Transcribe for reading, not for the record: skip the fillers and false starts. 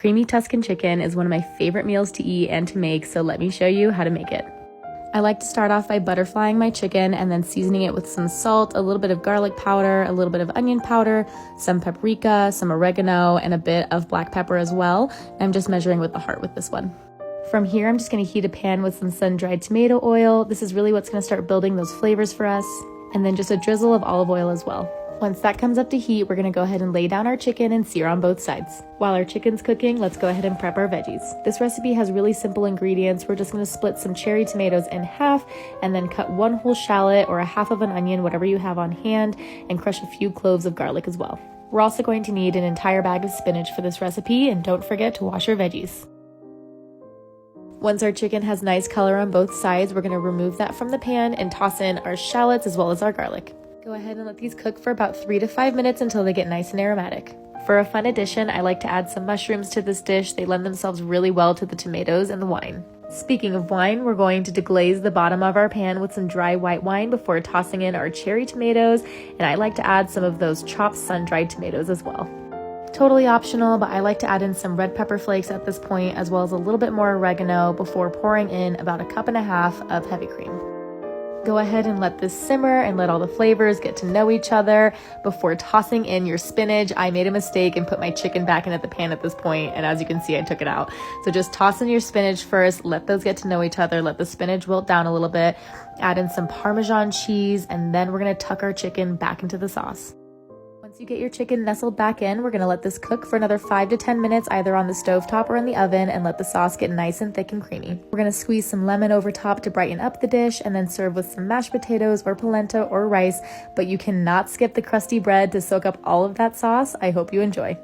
Creamy Tuscan chicken is one of my favorite meals to eat and to make, so let me show you how to make it. I like to start off by butterflying my chicken and then seasoning it with some salt, a little bit of garlic powder, a little bit of onion powder, some paprika, some oregano, and a bit of black pepper as well. I'm just measuring with the heart with this one. From here, I'm just going to heat a pan with some sun-dried tomato oil. This is really what's going to start building those flavors for us. And then just a drizzle of olive oil as well. Once that comes up to heat, we're gonna go ahead and lay down our chicken and sear on both sides. While our chicken's cooking, let's go ahead and prep our veggies. This recipe has really simple ingredients. We're just gonna split some cherry tomatoes in half and then cut one whole shallot or a half of an onion, whatever you have on hand, and crush a few cloves of garlic as well. We're also going to need an entire bag of spinach for this recipe, and don't forget to wash your veggies. Once our chicken has nice color on both sides, we're gonna remove that from the pan and toss in our shallots as well as our garlic. Go ahead and let these cook for about 3 to 5 minutes until they get nice and aromatic. For a fun addition, I like to add some mushrooms to this dish. They lend themselves really well to the tomatoes and the wine. Speaking of wine, we're going to deglaze the bottom of our pan with some dry white wine before tossing in our cherry tomatoes, and I like to add some of those chopped sun-dried tomatoes as well. Totally optional, but I like to add in some red pepper flakes at this point, as well as a little bit more oregano before pouring in about 1.5 cups of heavy cream. Go ahead and let this simmer and let all the flavors get to know each other before tossing in your spinach. I made a mistake and put my chicken back into the pan at this point, and as you can see, I took it out. So just toss in your spinach first, let those get to know each other, let the spinach wilt down a little bit, add in some Parmesan cheese, and then we're gonna tuck our chicken back into the sauce. Once you get your chicken nestled back in, we're gonna let this cook for another 5 to 10 minutes, either on the stovetop or in the oven, and let the sauce get nice and thick and creamy. We're gonna squeeze some lemon over top to brighten up the dish, and then serve with some mashed potatoes or polenta or rice, but you cannot skip the crusty bread to soak up all of that sauce. I hope you enjoy.